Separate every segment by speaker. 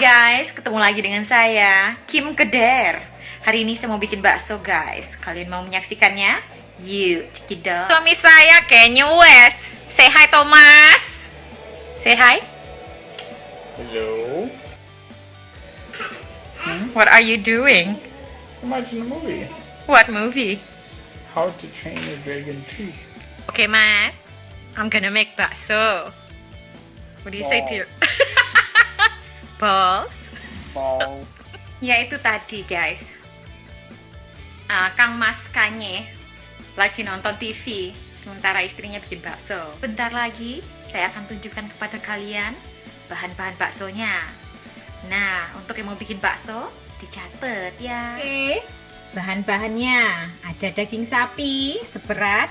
Speaker 1: guys, ketemu lagi dengan saya, Kim Keder. Hari ini saya mau bikin bakso guys. Kalian mau menyaksikannya? Yuk, cekidot. Suami saya Kanye West. Say hi Thomas. Say hi.
Speaker 2: Hello.
Speaker 1: What are you doing?
Speaker 2: I'm watching a movie.
Speaker 1: What movie?
Speaker 2: How to Train Your Dragon 2.
Speaker 1: Okay, Mas. I'm gonna make bakso. What do you say to you? Balls?
Speaker 2: Balls.
Speaker 1: Ya itu tadi guys, Kang Mas Kanye lagi nonton TV sementara istrinya bikin bakso. Bentar lagi saya akan tunjukkan kepada kalian bahan-bahan baksonya. Nah, untuk yang mau bikin bakso dicatat ya. Oke, bahan-bahannya ada daging sapi seberat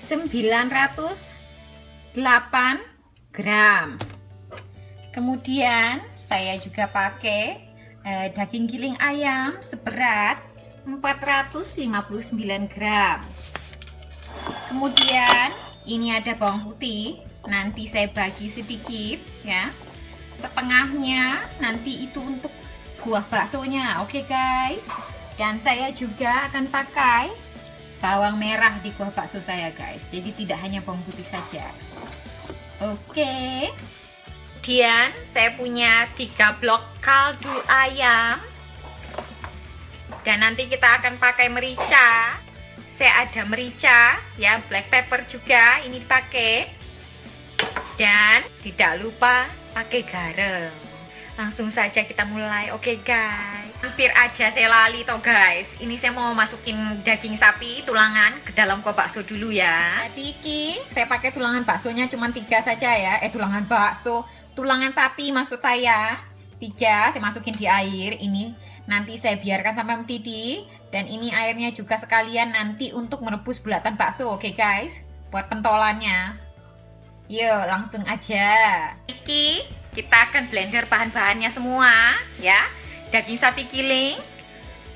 Speaker 1: 908 gram. Kemudian saya juga pakai daging giling ayam seberat 459 gram. Kemudian ini ada bawang putih, nanti saya bagi sedikit ya. Setengahnya nanti itu untuk kuah baksonya. Oke guys. Dan saya juga akan pakai bawang merah di kuah bakso saya guys. Jadi tidak hanya bawang putih saja. Oke. Kemudian saya punya 3 blok kaldu ayam. Dan nanti kita akan pakai merica. Saya ada merica ya, black pepper juga ini dipakai. Dan tidak lupa pakai garam. Langsung saja kita mulai. Oke guys. Hampir aja saya lali toh guys. Ini saya mau masukin daging sapi tulangan ke dalam kuah bakso dulu ya. Jadi iki saya pakai tulangan baksonya cuma 3 saja ya. Tulangan bakso, tulangan sapi maksud saya. 3 saya masukin di air. Ini nanti saya biarkan sampai mendidih. Dan ini airnya juga sekalian nanti untuk merebus bulatan bakso. Oke guys, buat pentolannya. Yuk langsung aja. Iki kita akan blender bahan-bahannya semua ya. Daging sapi giling,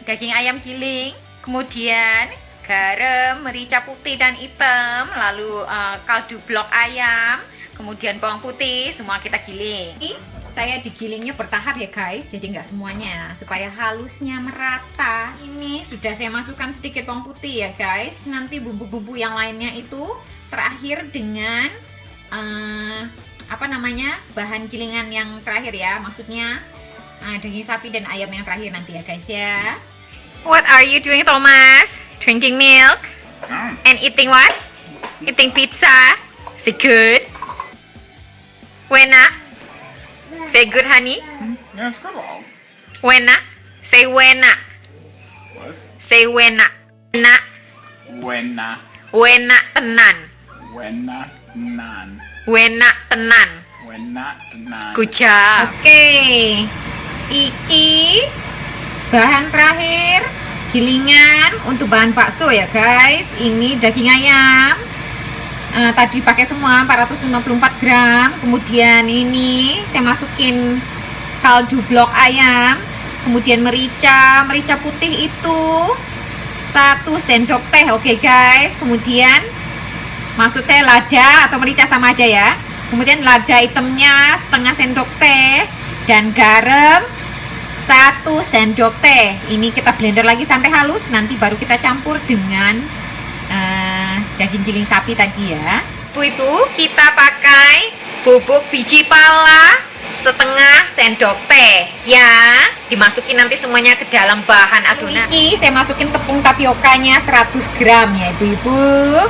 Speaker 1: daging ayam giling, kemudian garam, merica putih dan hitam, lalu kaldu blok ayam, kemudian bawang putih, semua kita giling. Saya digilingnya bertahap ya guys, jadi nggak semuanya, supaya halusnya merata. Ini sudah saya masukkan sedikit bawang putih ya guys. Nanti bumbu-bumbu yang lainnya itu terakhir dengan bahan gilingan yang terakhir ya, maksudnya daging sapi dan ayam yang terakhir nanti ya guys ya. What are you doing Thomas? Drinking milk and eating what? Eating pizza. Say good. Wena. Say good honey.
Speaker 2: Yeah, it's good all.
Speaker 1: Wena. Say wena.
Speaker 2: What?
Speaker 1: Say wena. Wena.
Speaker 2: Wena.
Speaker 1: Wena tenan.
Speaker 2: Wena nan.
Speaker 1: Wena tenan.
Speaker 2: Wena nan.
Speaker 1: Good job. Oke. Iki bahan terakhir gilingan untuk bahan bakso ya guys. Ini daging ayam. Tadi pakai semua 454 gram. Kemudian ini saya masukin kaldu blok ayam. Kemudian merica putih itu 1 sendok teh. Oke guys. Kemudian maksud saya lada atau merica sama aja ya. Kemudian lada hitamnya setengah sendok teh dan garam 1 sendok teh. Ini kita blender lagi sampai halus. Nanti baru kita campur dengan daging giling sapi tadi ya. Ibu-ibu, kita pakai bubuk biji pala setengah sendok teh ya. Dimasukin nanti semuanya ke dalam bahan adonan. Ini saya masukin tepung tapiokanya 100 gram ya ibu-ibu.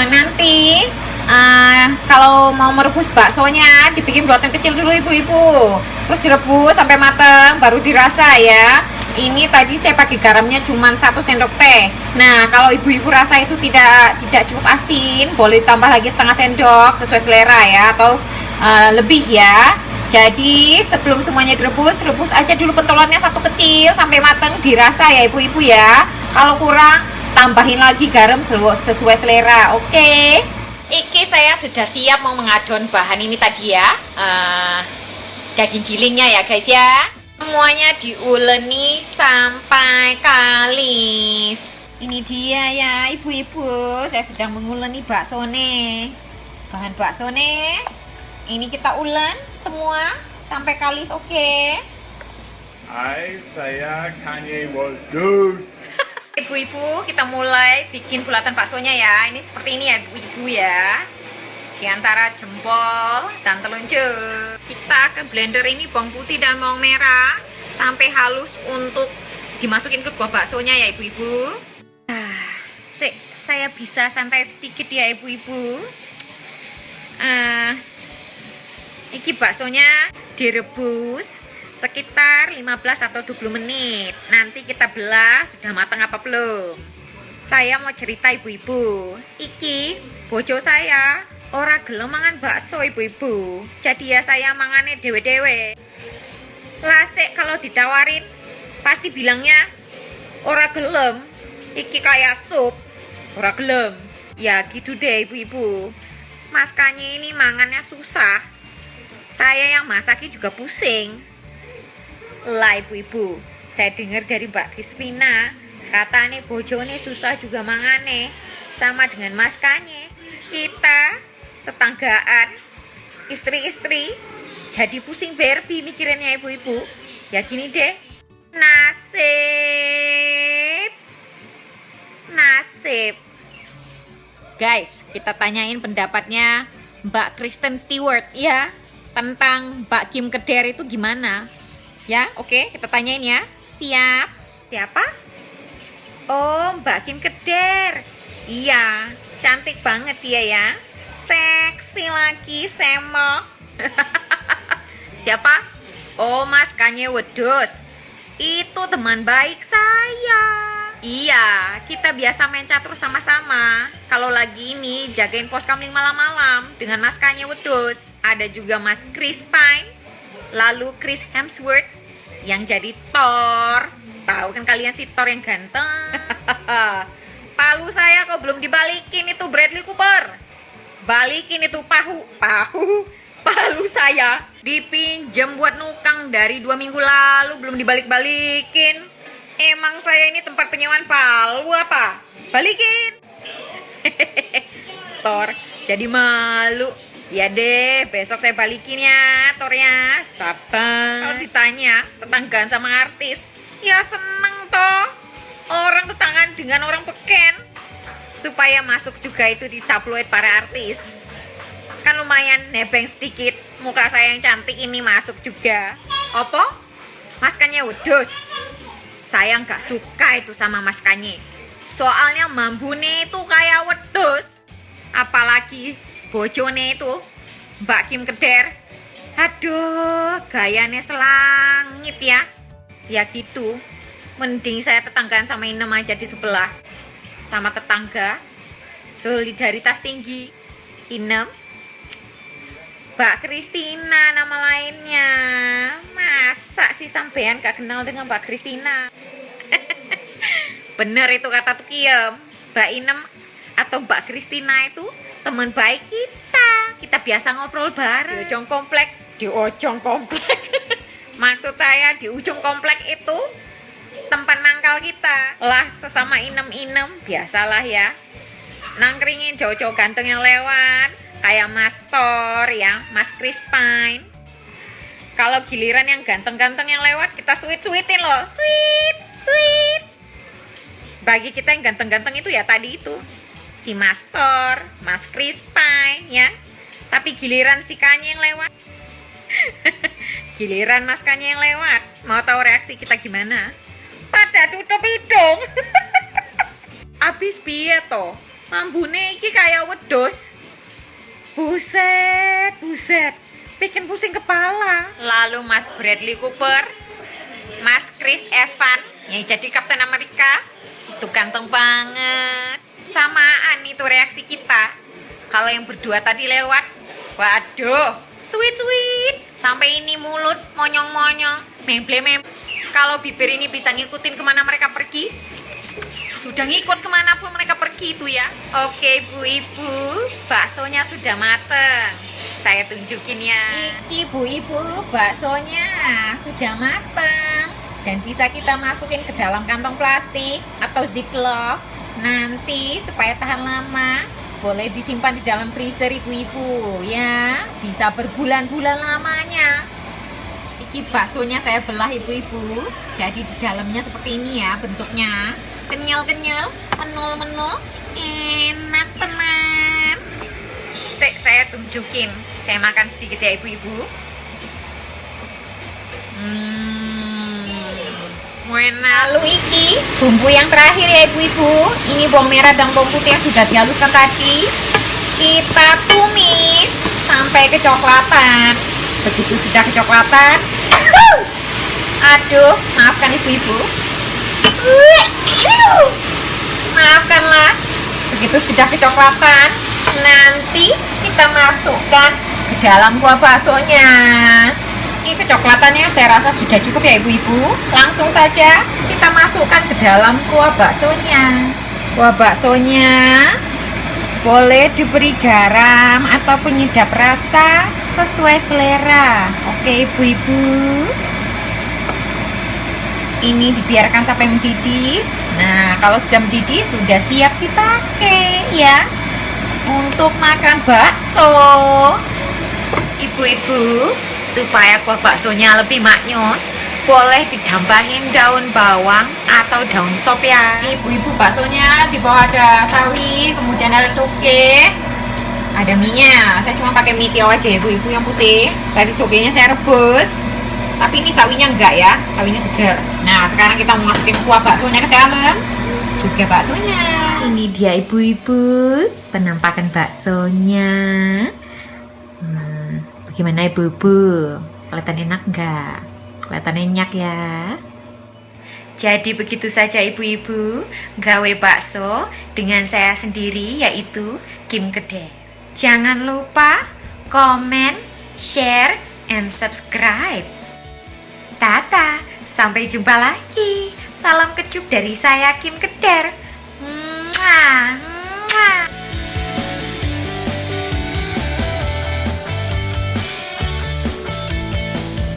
Speaker 1: Nanti kalau mau merebus baksonya dibikin buatan kecil dulu ibu-ibu, terus direbus sampai matang baru dirasa ya. Ini tadi saya pakai garamnya cuma 1 sendok teh. Nah kalau ibu-ibu rasa itu tidak cukup asin, boleh tambah lagi setengah sendok sesuai selera ya, atau lebih ya. Jadi sebelum semuanya direbus, rebus aja dulu pentolannya 1 kecil sampai matang, dirasa ya ibu-ibu ya. Kalau kurang tambahin lagi garam sesuai selera. Oke. Iki saya sudah siap mau mengadon bahan ini tadi ya, daging gilingnya ya guys ya. Semuanya diuleni sampai kalis. Ini dia ya ibu-ibu, saya sedang menguleni bakso nih. Bahan bakso nih, ini kita ulen semua sampai kalis, oke?
Speaker 2: Hai, saya Kanye West.
Speaker 1: Ibu-ibu, kita mulai bikin bulatan baksonya ya. Ini seperti ini ya, ibu-ibu ya. Di antara jempol dan telunjuk. Kita akan blender ini bawang putih dan bawang merah sampai halus untuk dimasukin ke kuah baksonya ya, ibu-ibu. Saya bisa santai sedikit ya, ibu-ibu. Iki baksonya direbus sekitar 15 atau 20 menit. Nanti kita belah sudah matang apa belum. Saya mau cerita ibu-ibu. Iki bojo saya ora gelem mangan bakso, ibu-ibu. Jadi ya saya mangane dewe-dewe. Lasek kalau ditawarin pasti bilangnya ora gelem. Iki kayak sup. Ora gelem. Ya gitu deh ibu-ibu. Mas Kanye ini mangannya susah. Saya yang masaknya juga pusing. Lah ibu-ibu, saya dengar dari Mbak Kristina, katanya bojone susah juga mangane. Sama dengan Mas Kanye, kita tetanggaan, istri-istri, jadi pusing berbi mikirinnya ibu-ibu. Ya gini deh, nasib. Guys, kita tanyain pendapatnya Mbak Kristen Stewart ya, tentang Mbak Kim Keder itu gimana. Ya, oke, kita tanyain ya. Siap? Siapa? Oh, Mbak Kim Keder. Iya, cantik banget dia ya. Seksi lagi, semok. Siapa? Oh, Mas Kanye West. Itu teman baik saya. Iya, kita biasa main catur sama-sama. Kalau lagi ini jagain pos kamling malam-malam dengan Mas Kanye West. Ada juga Mas Chris Pine, lalu Chris Hemsworth yang jadi Thor. Tahu kan kalian si Thor yang ganteng. Palu saya kok belum dibalikin itu Bradley Cooper. Balikin itu palu saya dipinjam buat nukang dari 2 minggu lalu belum dibalik-balikin. Emang saya ini tempat penyewaan palu apa? Balikin. Thor jadi malu. Ya deh, besok saya balikin ya, Thor ya. Sabar. Kalau ditanya tetanggaan sama artis, ya seneng toh. Orang tetanggaan dengan orang beken. Supaya masuk juga itu di tabloid para artis. Kan lumayan nebeng sedikit. Muka saya yang cantik ini masuk juga. Apa? Mas Kanye West. Saya nggak suka itu sama Mas Kanye. Soalnya mambune itu kayak wedus. Apalagi bojone itu Mbak Kim Keder. Aduh, gayanya selangit ya. Ya gitu. Mending saya tetanggaan sama Inem aja di sebelah. Sama tetangga. Solidaritas tinggi. Inem. Mbak Kristina nama lainnya. Masa sih sampean gak kenal dengan Mbak Kristina? Bener itu kata Tukiem. Mbak Inem atau Mbak Kristina itu teman baik kita biasa ngobrol bareng di ujung komplek. Maksud saya di ujung komplek itu tempat nangkal kita lah, sesama inem biasalah ya, nangkringin cowok-cowok ganteng yang lewat kayak Mas Thor ya, Mas Chris Pine. Kalau giliran yang ganteng-ganteng yang lewat kita sweet-sweetin loh, sweet. Bagi kita yang ganteng-ganteng itu ya tadi itu si Mas Thor, Mas Chris Pine ya. Tapi giliran si Kanye yang lewat. Giliran Mas Kanye yang lewat. Mau tahu reaksi kita gimana? Pada tutup hidung. Abis piye to? Mambune iki kayak wedhus. Buset. Bikin pusing kepala. Lalu Mas Bradley Cooper, Mas Chris Evans yang jadi Kapten Amerika. Itu ganteng banget. Samaan itu reaksi kita. Kalau yang berdua tadi lewat, waduh, sweet. Sampai ini mulut monyong-monyong, memble. Kalau bibir ini bisa ngikutin kemana mereka pergi, sudah ngikut kemana pun mereka pergi itu ya. Oke ibu-ibu, baksonya sudah mateng. Saya tunjukin ya. Ibu-ibu, baksonya sudah mateng. Dan bisa kita masukin ke dalam kantong plastik atau ziplock. Nanti supaya tahan lama, boleh disimpan di dalam freezer ibu-ibu ya. Bisa berbulan-bulan lamanya. Ini baksonya saya belah ibu-ibu. Jadi di dalamnya seperti ini ya bentuknya. Kenyal-kenyal, menul-menul, enak tenan. Saya tunjukin. Saya makan sedikit ya ibu-ibu. Enak. Lalu iki bumbu yang terakhir ya ibu-ibu. Ini bawang merah dan bawang putih yang sudah dihaluskan tadi. Kita tumis sampai kecoklatan. Begitu sudah kecoklatan, aduh, maafkan ibu-ibu. Maafkanlah. Begitu sudah kecoklatan, nanti kita masukkan ke dalam kuah baksonya. Ini kecoklatannya saya rasa sudah cukup ya ibu-ibu. Langsung saja kita masukkan ke dalam kuah baksonya. Kuah baksonya boleh diberi garam atau penyedap rasa sesuai selera. Oke ibu-ibu, ini dibiarkan sampai mendidih. Nah, kalau sudah mendidih sudah siap dipakai ya untuk makan bakso. Ibu-ibu, supaya kuah baksonya lebih maknyus, boleh ditambahin daun bawang atau daun sop ya. Ibu-ibu, baksonya di bawah ada sawi, kemudian ada toge, ada mie-nya. Saya cuma pakai mie tio aja ibu-ibu yang putih. Tadi togenya saya rebus, tapi ini sawinya enggak ya, sawinya segar. Nah, sekarang kita mau masukin kuah baksonya ke dalam, juga baksonya. Ini dia ibu-ibu, penampakan baksonya. Gimana ibu-ibu? Kelihatan enak enggak? Kelihatan enak ya. Jadi begitu saja ibu-ibu, gawe bakso dengan saya sendiri yaitu Kim Keder. Jangan lupa komen, share, and subscribe. Tata, sampai jumpa lagi. Salam kecup dari saya Kim Keder. Mwah, mwah.